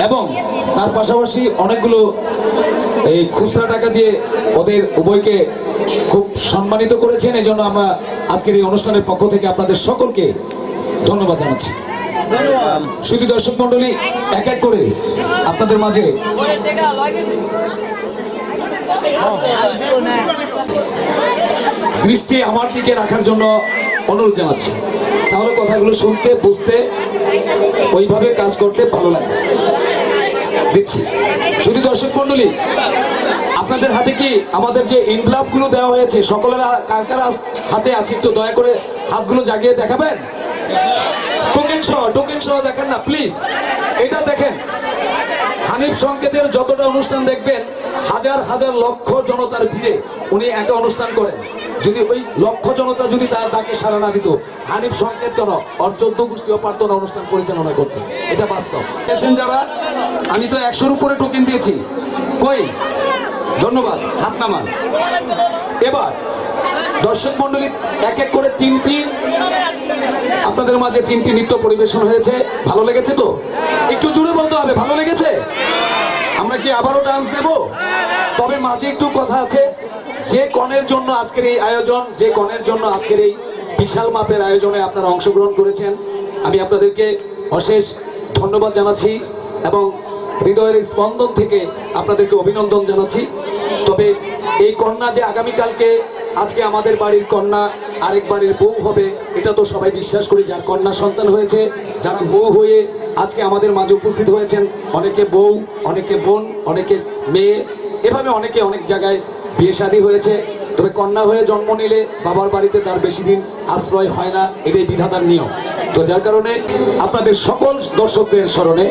এবং তার পাশাপাশি অনেকগুলো এই খুচরা টাকা দিয়ে ওদের উভয়কে খুব সম্মানিত করেছেন। এই জন্য আমরা আজকের এই অনুষ্ঠানের পক্ষ থেকে আপনাদের সকলকে ধন্যবাদ জানাচ্ছি। শুধু দর্শক মন্ডলী, এক এক করে আপনাদের মাঝে দৃষ্টি আমার দিকে রাখার জন্য অনুরোধ জানাচ্ছি। তাহলে কথাগুলো শুনতে বুঝতে ওইভাবে কাজ করতে ভালো লাগবে। দেখছি শুধু দর্শক মন্ডলী, আপনাদের হাতে কি আমাদের যে ইনভলভ গুলো দেওয়া হয়েছে সকলের কার কার হাতে আছে একটু দয়া করে হাতগুলো জাগিয়ে দেখাবেন। টোকেন সহ দেখেন না প্লিজ, এটা দেখেন। হানিফ সংকেতের যতটা অনুষ্ঠান দেখবেন হাজার হাজার লক্ষ জনতার ভিড়ে উনি একটা অনুষ্ঠান করেন। যদি ওই লক্ষ জনতা যদি তার ডাকে সাড়া না দিত, হানিফ সংকেত কেন ওর 14 গোষ্ঠীও পারত না অনুষ্ঠান পরিচালনা করতে। এটা বাস্তব। দেখছেন যারা, আমি তো 100-র উপরে টোকেন দিয়েছি। কই? ধন্যবাদ, হাত নামান। এবার দর্শক মন্ডলী এক এক করে আপনাদের মাঝে 3টি নৃত্য পরিবেশন হয়েছে। ভালো লেগেছে তো? একটু জোরে বলতে হবে, ভালো লেগেছে? আমরা কি আবারও ডান্স দেব? তবে মাঝে একটু কথা আছে। যে কনের জন্য আজকের এই আয়োজন, যে কনের জন্য আজকের এই বিশাল মাপের আয়োজনে আপনারা অংশগ্রহণ করেছেন, আমি আপনাদেরকে অশেষ ধন্যবাদ জানাচ্ছি এবং হৃদয়ের স্পন্দন থেকে আপনাদেরকে অভিনন্দন জানাচ্ছি। তবে এই কন্যা যে আগামীকালকে আজকে আমাদের বাড়ির কন্যা আরেক বাড়ির বউ হবে, এটা তো সবাই বিশ্বাস করি। যার কন্যা সন্তান হয়েছে, যারা বউ হয়ে আজকে আমাদের মাঝে উপস্থিত হয়েছেন, অনেকে বউ, অনেকে বোন, অনেকে মেয়ে, এভাবে অনেকে অনেক জায়গায় বিয়ে শাদী হয়েছে। তবে কন্যা হয়ে জন্ম নিলে বাবার বাড়িতে তার বেশি দিন আশ্রয় হয় না, এটাই বিধাতার নিয়ম। তো যার কারণে আপনাদের সকল দর্শকদের স্মরণে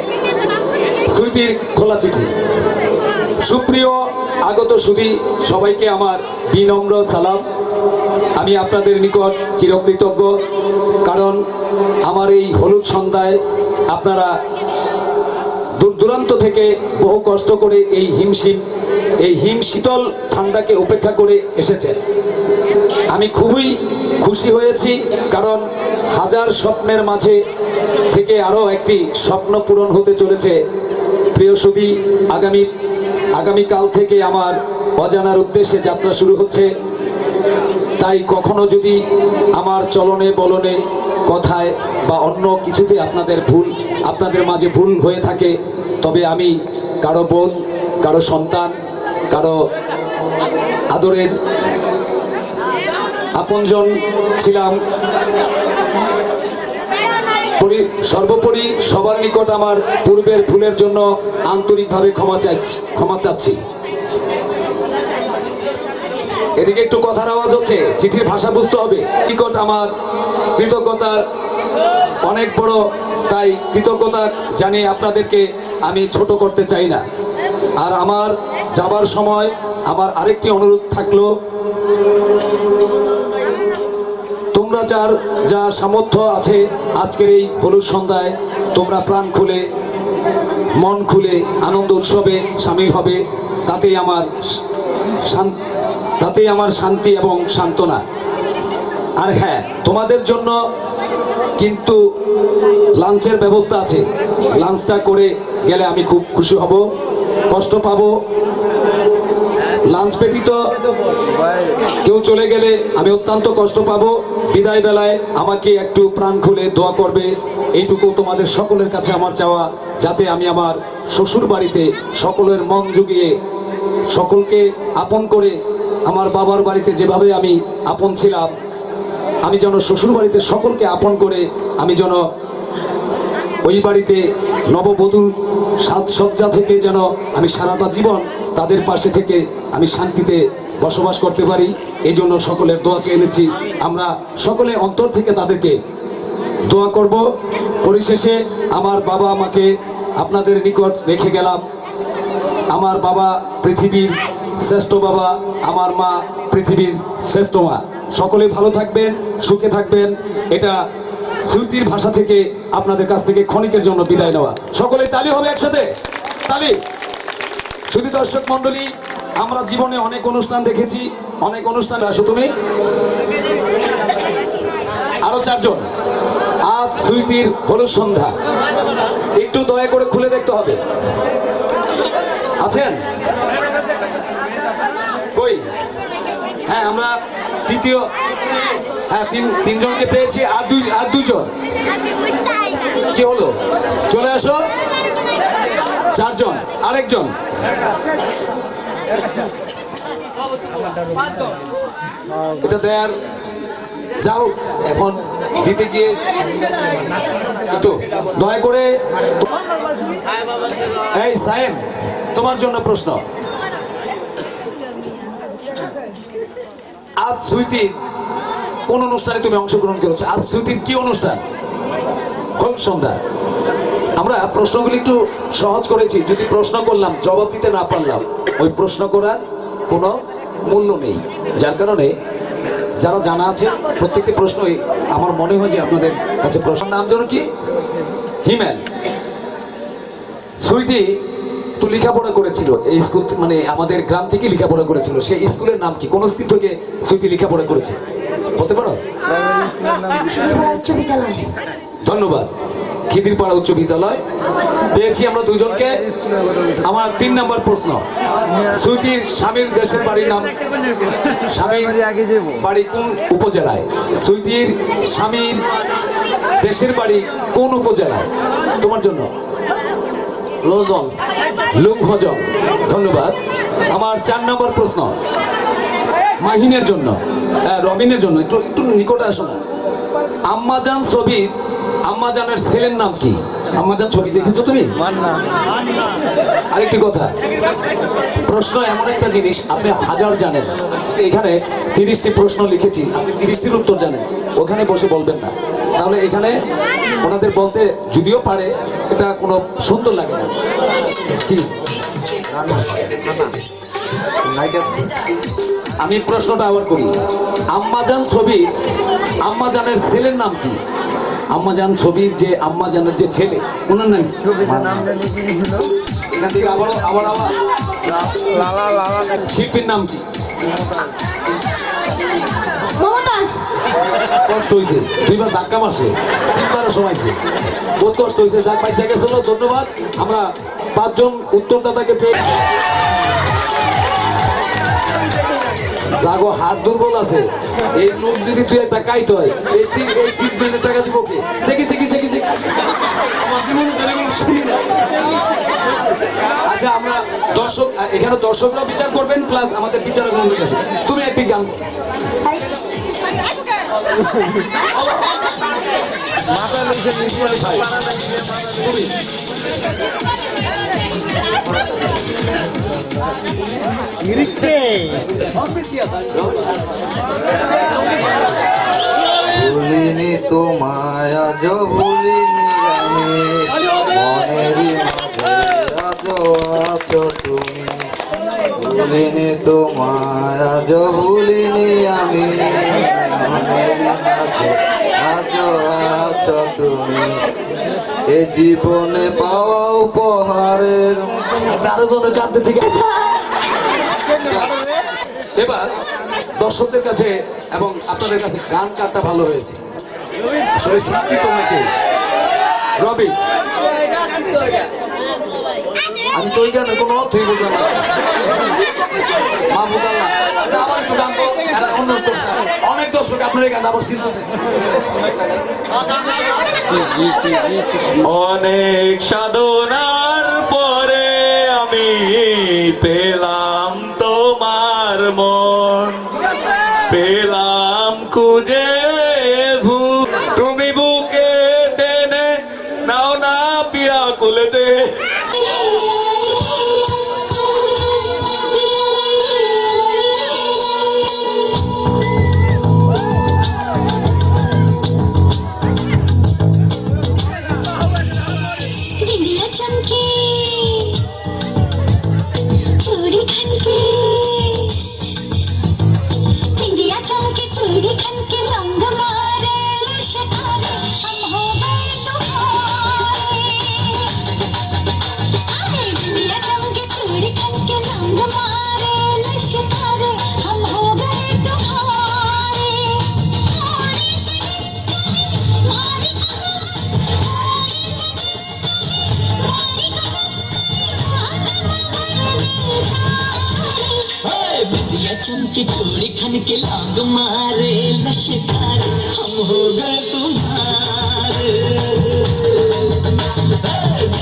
স্মৃতির খোলা চিঠি। সুপ্রিয় আগত সুধী সবাইকে আমার বিনম্র সালাম। আমি আপনাদের নিকট চিরকৃতজ্ঞ, কারণ আমার এই হলুদ সন্ধ্যায় আপনারা দূর দূরান্ত থেকে বহু কষ্ট করে এই হিম শীতল ঠান্ডাকে উপেক্ষা করে এসেছেন। আমি খুবই খুশি হয়েছি, কারণ হাজার স্বপ্নের মাঝে থেকে আরও একটি স্বপ্ন পূরণ হতে চলেছে। প্রিয় সুধী, আগামীকাল থেকে আমার অজানার উদ্দেশ্যে যাত্রা শুরু হচ্ছে। তাই কখনো যদি আমার চলনে বলনে কথায় বা অন্য কিছুতে আপনাদের মাঝে ভুল হয়ে থাকে, তবে আমি কারো বোন, কারো সন্তান, কারো আদরের আপনজন ছিলাম। সর্বোপরি সবার নিকট আমার পূর্বের ভুলের জন্য আন্তরিকভাবে ক্ষমা চাচ্ছি। এদিকে একটু কথার আওয়াজ হচ্ছে, চিঠির ভাষা বুঝতে হবে। নিকট আমার কৃতজ্ঞতার অনেক বড়, তাই কৃতজ্ঞতা জানিয়ে আপনাদেরকে আমি ছোট করতে চাই না। আর আমার যাবার সময় আমার আরেকটি অনুরোধ থাকলো, তোমরা যা সামর্থ্য আছে আজকের এই হলুদ সন্ধ্যায় তোমরা প্রাণ খুলে মন খুলে আনন্দ উৎসবে সামিল হবে। তাতেই আমার শান্তি এবং সান্ত্বনা। আর হ্যাঁ, তোমাদের জন্য কিন্তু লাঞ্চের ব্যবস্থা আছে। লাঞ্চটা করে গেলে আমি খুব খুশি হব। কষ্ট পাবো লাঞ্চ ব্যতীত কেউ চলে গেলে আমি অত্যন্ত কষ্ট পাবো। বিদায় বেলায় আমাকে একটু প্রাণ খুলে দোয়া করবে, এইটুকু তোমাদের সকলের কাছে আমার চাওয়া, যাতে আমি আমার শ্বশুর বাড়িতে সকলের মন জুগিয়ে সকলকে আপন করে, আমার বাবার বাড়িতে যেভাবে আমি আপন ছিলাম, আমি যেন শ্বশুর বাড়িতে সকলকে আপন করে আমি যেন ওই বাড়িতে নববধূর সাজসজ্জা থেকে যেন আমি সারাটা জীবন তাদের পাশে থেকে আমি শান্তিতে বসবাস করতে পারি। এই জন্য সকলের দোয়া চেয়ে এনেছি। আমরা সকলে অন্তর থেকে তাদেরকে দোয়া করব। পরিশেষে আমার বাবা মাকে আপনাদের নিকট রেখে গেলাম। আমার বাবা পৃথিবীর শ্রেষ্ঠ বাবা, আমার মা পৃথিবীর শ্রেষ্ঠ মা। সকলে ভালো থাকবেন, সুখে থাকবেন। এটা স্মৃতির ভাষা থেকে আপনাদের কাছ থেকে ক্ষণিকের জন্য বিদায় নেওয়া। সকলে তালি হবে একসাথে, তালি। শুধু দর্শক মন্ডলী, আমরা জীবনে অনেক অনুষ্ঠান দেখেছি, অনেক অনুষ্ঠান। আসো তুমি, আরো 4 জন। আজ সুইটির হলুদ সন্ধ্যা, একটু দয়া করে খুলে দেখতে হবে। আছেন কই? হ্যাঁ, আমরা দ্বিতীয়, হ্যাঁ তিনজনকে পেয়েছি, আর দুজন কি হলো? চলে আসো, চারজন, আরেকজন। এটা দেয়ার যাও, এখন দিতে গিয়ে একটু দয়া করে। এই সায়েম, তোমার জন্য প্রশ্ন। আজ সুইটির কোন অনুষ্ঠানে তুমি অংশগ্রহণ করেছো? আজ সুইটির কি অনুষ্ঠান? হলুদ সন্ধ্যা। আমরা প্রশ্নগুলি একটু সহজ করেছি, যদি প্রশ্ন করলাম জবাব দিতে না পারলাম ওই প্রশ্ন করার কোনো মূল্য নেই। যার কারণে যারা জানা আছে প্রত্যেকটি প্রশ্নই আমার মনে হয় যে আপনাদের কাছে প্রশ্ন। নাম যেন কি? হিমেল। সুইটি তো লেখাপড়া করেছিল এই স্কুল, মানে আমাদের গ্রাম থেকে লেখাপড়া করেছিল। সেই স্কুলের নাম কি? কোন স্কুল থেকে সুইটি লেখাপড়া করেছে বলতে পারো? উচ্চ বিদ্যালয়। ধন্যবাদ, খিদিরপাড়া উচ্চ বিদ্যালয়। পেয়েছি আমরা দুজনকে। আমার 3 নম্বর প্রশ্ন, সুইটির স্বামীর দেশের বাড়ির নাম, স্বামীর বাড়ি কোন উপজেলায়? সুইটির স্বামীর দেশের বাড়ি কোন উপজেলায়? তোমার জন্য লুংহজং। ধন্যবাদ। আমার 4 নম্বর প্রশ্ন মাহিনের জন্য, রবিনের জন্য। একটু একটু নিকটে আসো না। আম্মাজান ছবির আম্মাজানের ছেলের নাম কি? আম্মাজান ছবি দেখেছো তুমি? আরেকটি কথা, প্রশ্ন এমন একটা জিনিস আপনি হাজার জানেন, এখানে 30টি প্রশ্ন লিখেছি, আপনি 30টির উত্তর জানেন, ওখানে বসে বলবেন না। তাহলে এখানে ওনাদের বলতে যদিও পারে, এটা কোনো সুন্দর লাগে না। কি আমি প্রশ্নটা আবার করি, আম্মাজান ছবির আম্মাজানের ছেলের নাম কি? আম্মাজান ছবির যে আম্মাজানের যে ছেলে, ওনার নাম কি? এখান থেকে আবার শিল্পীর নাম কি? কষ্ট হয়েছে, 2বার ধাক্কা মারছে, 3বারও সময়ছে, বহুত কষ্ট হয়েছে। যার পাইসা গেছিল, ধন্যবাদ। আমরা 5 জন উত্তরদাতাকে পেয়ে। জাগো হাত দুর্বল আছে, এই লোক যদি 2-1টা কাইত হয়, এই ট্রিটমেন্টের টাকা দিব কে? আচ্ছা, আমরা দর্শক, এখানে দর্শকরা বিচার করবেন, প্লাস আমাদের বিচারক মন্ডলী আছে। তুমি একটি গান ভুলিনি তোমায় আজ, ভুলিনি আমি, মনেরই মাঝে আজ আছো তুমি। ভুলিনি তোমায় আজ, ভুলিনি আমি, মনেরই মাঝে আজ আছো তুমি। এ জীবনে পাওয়া উপহারের আরো জনের কাঁদতে থেকে। এবার দর্শকদের কাছে এবং আপনাদের কাছে গান কাটটা ভালো হয়েছে। আসলে শিল্পী তোমাকে রবি, আমি তো ওই গানে কোনো অর্থই বুঝলাম না। মাহমুদ আল্লাহ, আবার একটু গান তো, অনেক দর্শক আপনার এই গান আবার চিন্তা। অনেক সাধনার পরে আমি পেলাম তোমার মন, পেলাম খুঁজে তুমি বুকে টেনে নাও না পিয়া কুলেতে। चमके चोरी खन के लाग मारे लश्कर हम हो गए तुम्हारे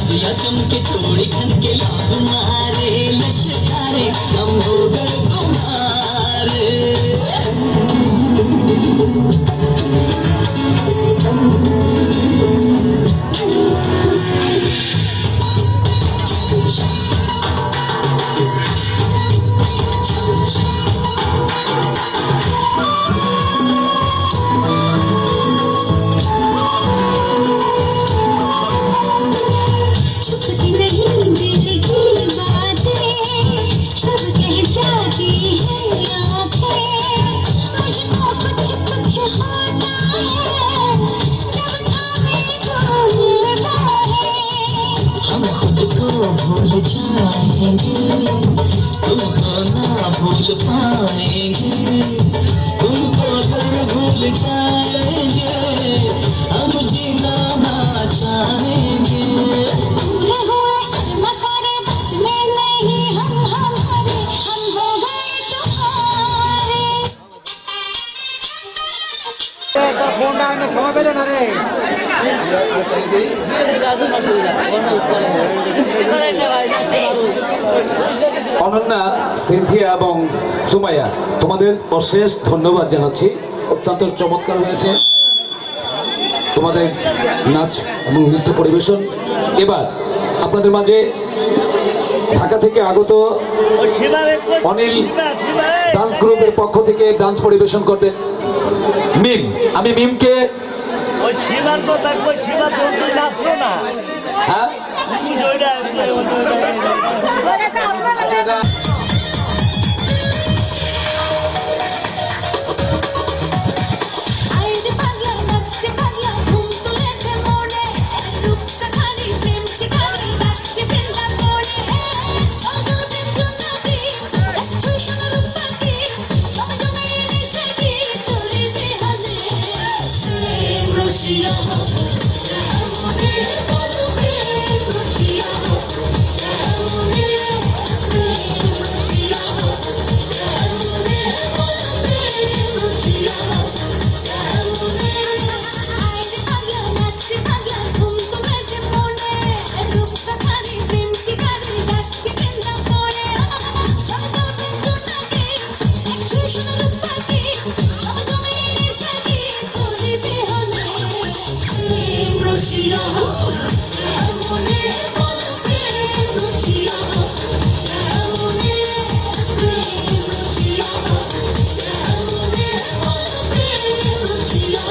दिया चमके चोरी खन के लाग मारे लश्कर हम हो गए तुम्हारे छुपती नहीं दिल की बातें सब कह जाती है आँखें मुझको कुछ कुछ होता है जब थामे भूल बाहें हम खुद को भूल जाएंगे तुमको ना भूल पाएंगे तुमको अगर भूल जाएंगे हम जीना ना चाहेंगे मसारे बस में नहीं हम हमारे हम हो गए तुम्हारे অনন্যা, সিনথিয়া এবং সুমাইয়া, তোমাদের অশেষ ধন্যবাদ জানাচ্ছি। অত্যন্ত চমৎকার হয়েছে তোমাদের নাচ এবং নৃত্য পরিবেশন। এবার আপনাদের মাঝে ঢাকা থেকে আগত অনিল ডান্স গ্রুপের পক্ষ থেকে ডান্স পরিবেশন করবেন মিম। আমি মিমকে হ্যাঁ আচ্ছা, এটা আইরে পাগলা নাচছে পাগলা ঘুম তুলেছে মনে রূপটা খালি প্রেম শিখালি বাচ্চে বৃন্দা মনে চলতে চুনাতি দেখছো সোনা রূপাকে তবে জমে এসে কি তোরে যে হাজে প্রেম রসিয়া মনে বলো প্রেম রসিয়া মনে প্রেম রসিয়া মনে বলো প্রেম রসিয়া আইরে পাগলা নাচছে পাগলা ঘুম তুলেছে মনে রূপটা খালি প্রেম শিখালি বাচ্চে বৃন্দা মনে চলতে চুনাতি দেখছো সোনা রূপাকে তবে জমে এসে কি তোরে যে হাজে প্রেম রসিয়া মনে বলো প্রেম রসিয়া মনে প্রেম রসিয়া মনে বলো প্রেম রসিয়া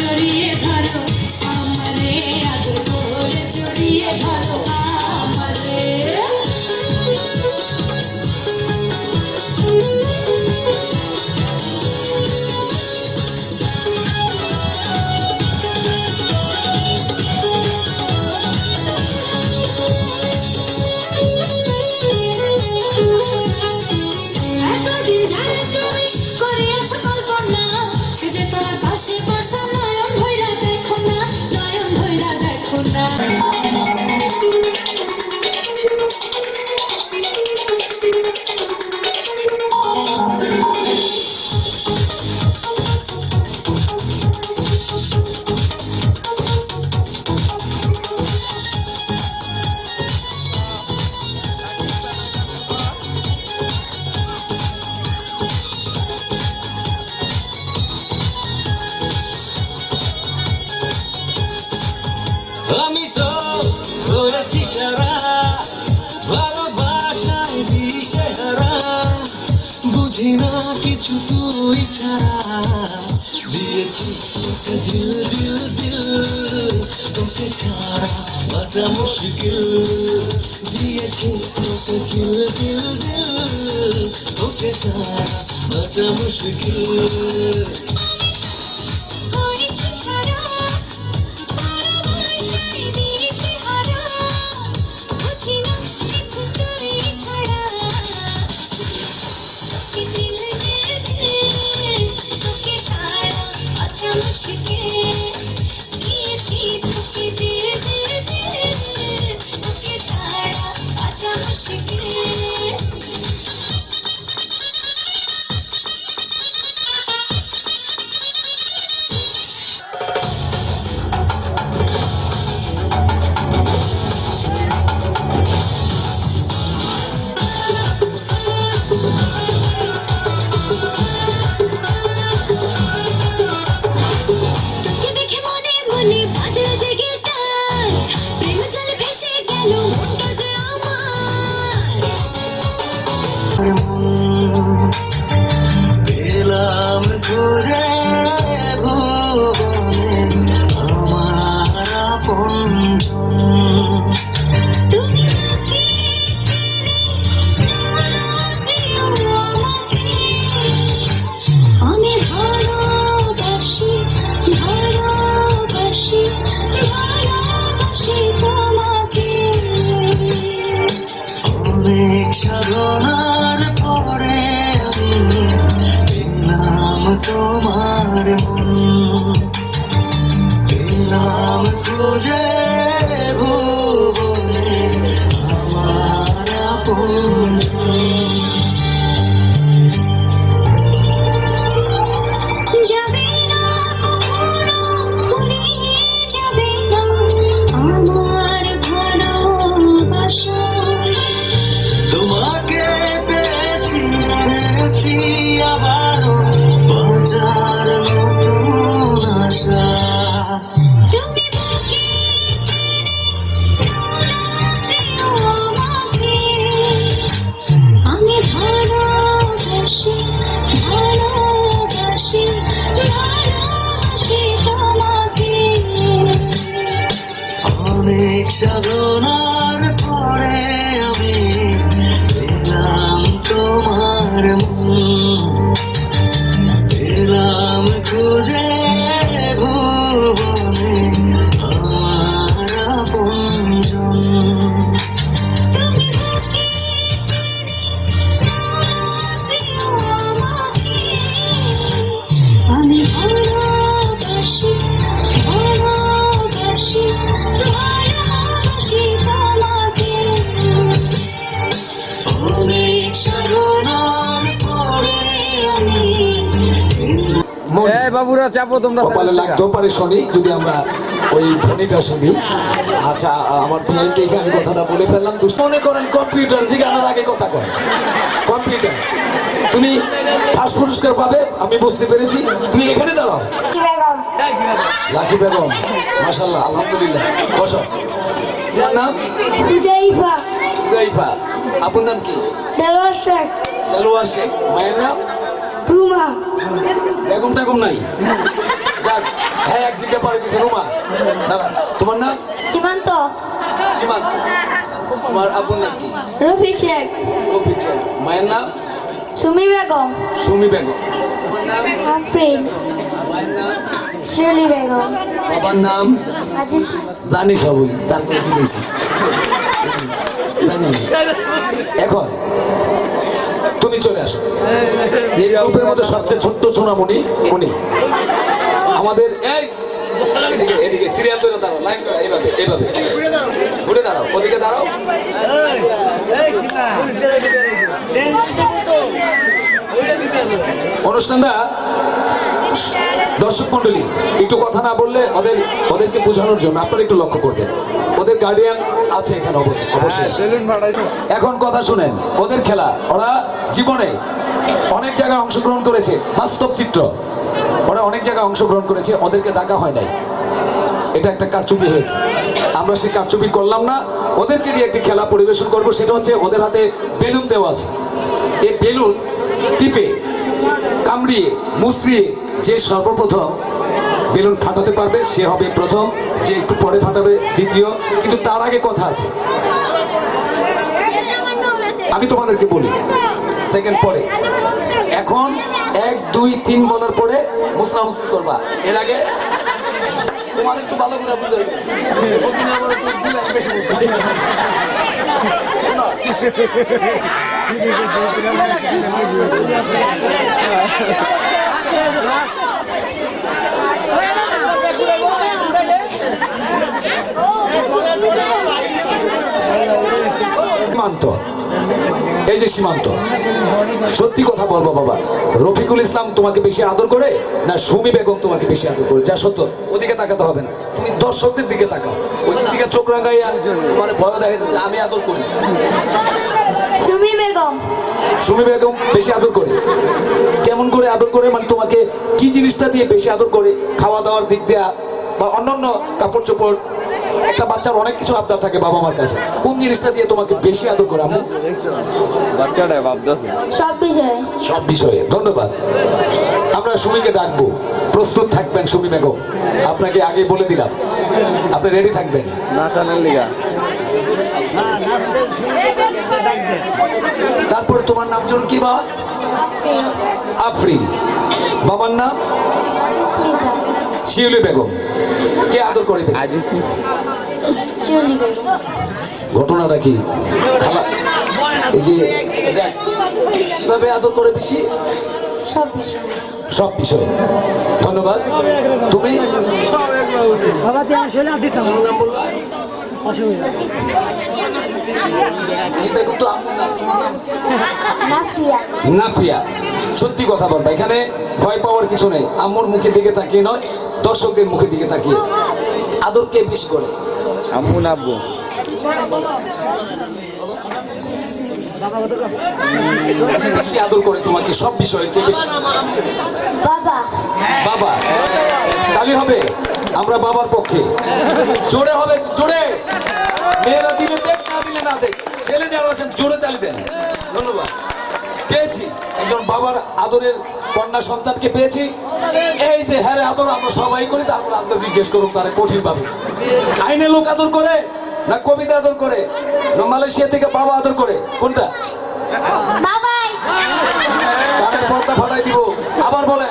জড়িয়ে ধরো আমারে আদর করে জড়িয়ে ধরো আমারে এতদিন যারা তুমি করিয়াছ কল্পনা সে যে তোমার পাশে বসা নয়ন ভৈরা দেখো না নয়ন ভৈরা দেখো না আমি তো করেছি সারা ভালোবাসায় দিশেহারা বুঝি না কিছু তুই ছাড়া দিয়েছি তোকে দিল দিল দিল তোকে ছাড়া বাঁচা মুশকিল দিয়েছি তোকে দিল দিল দিল তোকে ছাড়া বাঁচা মুশকিল করেছি সারা পেলাম ঘুরে ভুবনে আমার আপনজন তুমি আমি ভালোবাসি ভালোবাসি ভালোবাসি তোমাকে অনেক সাধনার পরে আমি পেলাম তোমার মন পেলাম খুঁজে ভুবনে আমার আপনজন যাবে না কখনো ফুরিয়ে যাবে না আমার ভালোবাসা তোমাকে পেয়েছি এনেছি আবারও বাঁচার নতুন আশা তুমি বুকে আমাকে আমি ভালোবাসি ভালোবাসি ভালোবাসি তোমাকে অনেক সাধনার পরে আমি পেলাম তোমার মন পেলাম খুঁজে ভুবনে আমার আপনজন আমি ভালোবাসি ভালোবাসি ভালোবাসি তোমাকে অনেক সাধনার পরে আমি বাবুরা চাপো তোমরা কপালে লাগতেও পারে শনি যদি আমরা ওই ধ্বনিটা শুনি আচ্ছা আমার বিয়ে দেখে আমি কথাটা বলে ফেললাম দুষ্ট মনে করেন কম্পিউটার জিগানোর আগে কথা কয় কম্পিউটার তুমি ফার্স্ট পুরস্কার পাবে আমি বুঝতে পেরেছি তুমি এখানে দাঁড়াও লাকি বেগম মাশাআল্লাহ আলহামদুলিল্লাহ বসো তোমার নাম হুজাইফা হুজাইফা আপনার নাম কি দেলোয়ার শেখ দেলোয়ার শেখ মায়ের নাম রুমা বেগম টেগম নাই যাক হ্যাঁ একদিকে পারে দিছে রুমা। দাঁড়া, তোমার নাম? সীমান্ত। সীমান্ত। তোমার আব্বুর নাম কি? রফিক শেখ। রফিক শেখ। মায়ের নাম? সুমি বেগম। সুমি বেগম। তোমার নাম? আফরিন। মায়ের নাম? শিউলি বেগম। বাবার নাম? আজিজ। জানি সবই, তারপরে জিজ্ঞেস জানি। এখন তুমি চলে আসো। এই গ্রুপের মধ্যে সবচেয়ে ছোট্ট সোনামণি উনি আমাদের। এই এদিকে এদিকে সিরিয়াল ধরে দাঁড়াও, লাইন করে এইভাবে এইভাবে ঘুরে দাঁড়াও, ওদিকে দাঁড়াও। অনুষ্ঠানটা দর্শক মন্ডলী একটু কথা না বললে ওদেরকে বোঝানোর জন্য আপনারা একটু লক্ষ্য করবেন। ওদের গার্ডিয়ান আছে এখানে অবশ্যই। এখন কথা শুনেন, ওদের খেলা, ওরা জীবনে অনেক জায়গায় অংশগ্রহণ করেছে, বাস্তব চিত্র, ওরা অনেক জায়গায় অংশগ্রহণ করেছে, ওদেরকে ডাকা হয় নাই। এটা একটা কারচুপি হয়েছে, আমরা সেই কারচুপি করলাম না। ওদেরকে দিয়ে একটি খেলা পরিবেশন করব, সেটা হচ্ছে ওদের হাতে বেলুন দেওয়া আছে। এই বেলুন টিপে কামড়িয়ে মুচড়িয়ে যে সর্বপ্রথম বেলুন ফাটাতে পারবে সে হবে প্রথম, যে একটু পরে ফাটাবে দ্বিতীয়। কিন্তু তার আগে কথা আছে, আমি তোমাদেরকে বলি সেকেন্ড পরে। এখন 1 2 3 বলার পরে মুসলামুসলি করবা। এর আগে তোমার একটু ভালো করে বুঝাই সীমান্ত। এই যে সীমান্ত, সত্যি কথা বলবো বাবা, রফিকুল ইসলাম তোমাকে বেশি আদর করে না সুমি বেগম তোমাকে বেশি আদর করে? যা সত্য, ওদিকে তাকাতে হবে না, তুমি দর্শকদের দিকে তাকাও। ওই দিকে চোখ রাঙাই আর তোমার ভয় দেখে আমি আদর করি। সুমি বেগম। সুমি বেগম বেশি আদর করে? কেমন করে আদর করে? মানে তোমাকে কি জিনিসটা দিয়ে বেশি আদর করে? খাওয়া দাওয়ার দিক দিয়া বা অন্যান্য কাপড় চোপড়? একটা বাচ্চার অনেক কিছু আবদার থাকে বাবা মার কাছে, কোন জিনিসটা দিয়ে তোমাকে বেশি আদর করে আম্মু? সব বিষয়ে। সব বিষয়ে। ধন্যবাদ। আমরা সুমিকে ডাকবো, প্রস্তুত থাকবেন সুমি বেগম, আপনাকে আগে বলে দিলাম, আপনি রেডি থাকবেন। তারপর তোমার নাম জন্য কি বাবা? আফরিন। বাবার নাম? স্মিতা। শিউলি বেগম। কে আদর করে বেশি? শিউলি বেগম। ঘটনাটা কি? খালা এই যে কিভাবে আদর করে বেশি? সব বিষয়ে। সব বিষয়ে। ধন্যবাদ। তুমি নাম বললা? এই বেগম তো আম্মুর নাম, তোমার নাম? নাফিয়া। নাফিয়া। সত্যি কথা বলবা, এখানে ভয় পাওয়ার কিছু নেই। আম্মুর মুখের দিকে তাকিয়ে নয়, দর্শকদের মুখের দিকে তাকিয়ে। আদর কে বেশি করে? আম্মু না আব্বু? বেশি আদর করে তোমাকে সব বিষয়ে কে বেশি? বাবা। বাবা। তালি হবে, আমরা বাবার পক্ষে। জোরে হবে, জোরে। মেয়েরা দিলে দেখ, না দিলে না দেখ। ছেলে যারা আছেন জোরে তালি দেন। ধন্যবাদ। পেয়েছি একজন বাবার আদরের কন্যা সন্তানকে পেয়েছি। এই যে হ্যাঁ আদর আমরা সবাই করি, তারপর আজকে জিজ্ঞেস করুন তারা কঠিন ভাবে আইনে লোক আদর করে না কবিতা আদর করে না মালয়েশিয়া থেকে বাবা আদর করে? কোনটা? বাবাই। কানের পর্দা ফাটাই দিব। আবার বলে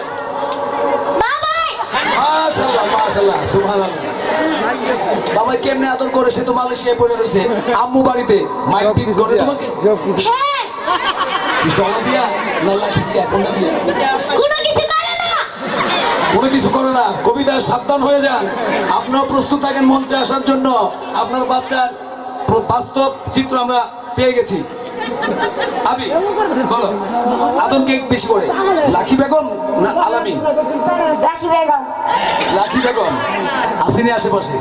বাবাই। মাশাআল্লাহ মাশাআল্লাহ সুবহানাল্লাহ। বাবা কেমনে আদর করে? সে তো মালয়েশিয়ায় পড়ে রয়েছে, আম্মু বাড়িতে মাইক পিক করে তোমাকে। হ্যাঁ। জলা দিয়া না লাঠি দিয়া? কোনটা দিয়া? কোনো কিছু করে না। কোনো কিছু করে না। কবিতা সাবধান হয়ে যান। আপনারা প্রস্তুত থাকেন মঞ্চে আসার জন্য। আপনার বাচ্চার বাস্তব চিত্র আমরা পেয়ে গেছি। আবি বলো, আদর কে বেশি করে? লাকি বেগম না আলামিন? রাখি বেগম। লাকি বেগম আসেনি আশেপাশে?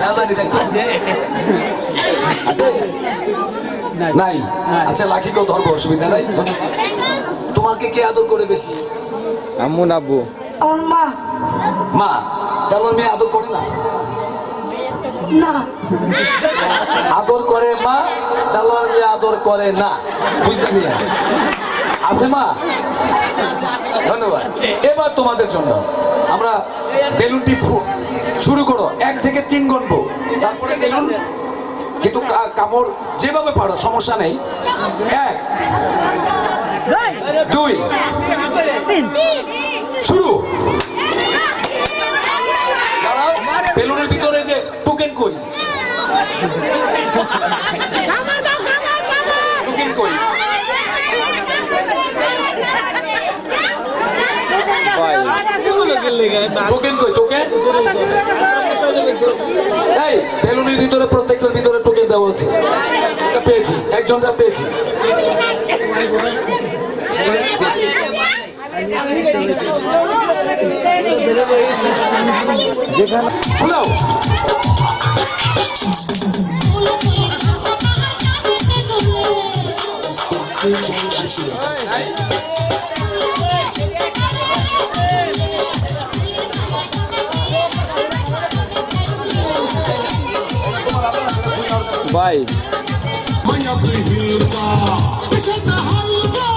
না জানি, দেখতো নাই। আচ্ছা লাকিকেও ধরবো, অসুবিধা নাই। তোমাকে কে আদর করে বেশি? আম্মু না আব্বু? আমার মা। মা। তাহলে মেয়ে আদর করে না? না। আদর করে মা, তাহলে মেয়ে আদর করে না। বুঝতে মিলে আছে মা? ধন্যবাদ। এবার তোমাদের জন্য আমরা বেলুনটি শুরু করো, 1 থেকে 3 গণবো, তারপরে বেলুন, কিন্তু কামড় যেভাবে পারো, সমস্যা নেই। 1 2 শুরু। দাঁড়াও, বেলুনের ভিতরে যে টোকেন কই? টোকেন কই? ভাই টোকেন কই? টোকেন এই বেলুনের ভিতরে, প্রত্যেকটার ভিতরে টোকেন দেওয়া আছে। এটা পেয়েছি, একজনটা পেয়েছি। খোলাও। ফুল ফুলের হাওয়া আমার কাঁধে তোলে ভাই বিষয়টা হালকা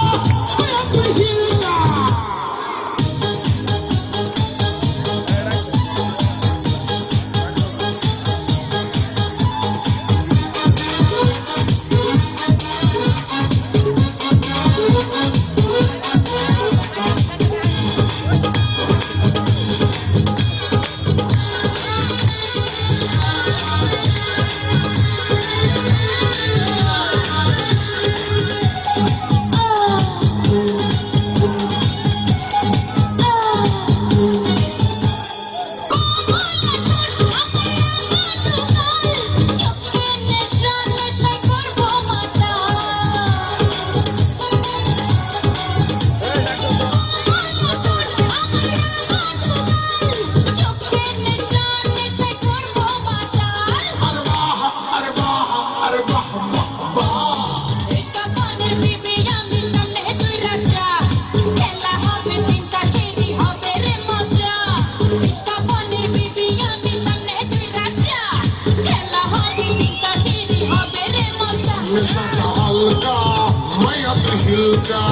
তুই হিলকা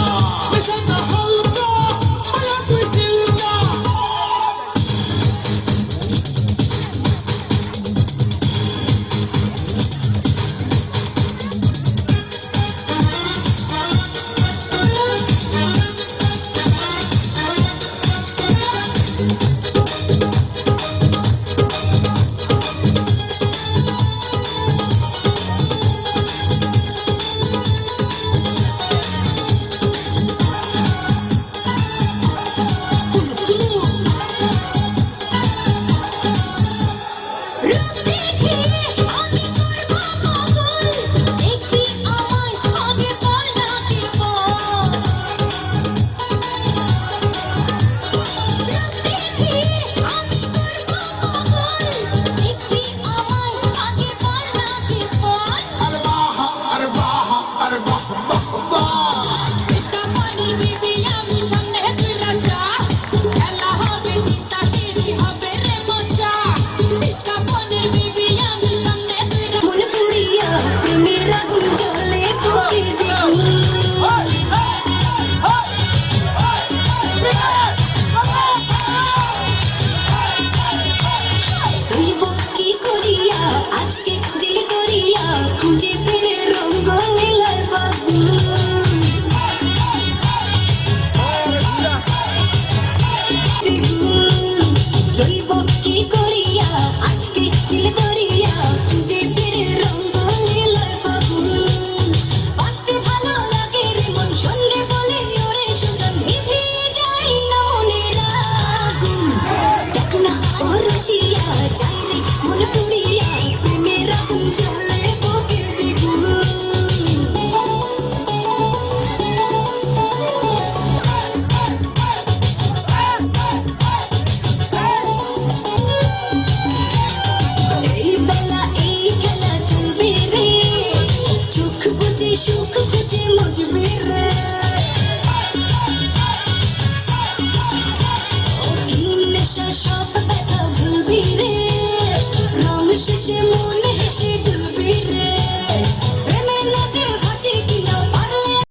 সব ব্যথা ভুলবি রে রং শেষে মনে হেসে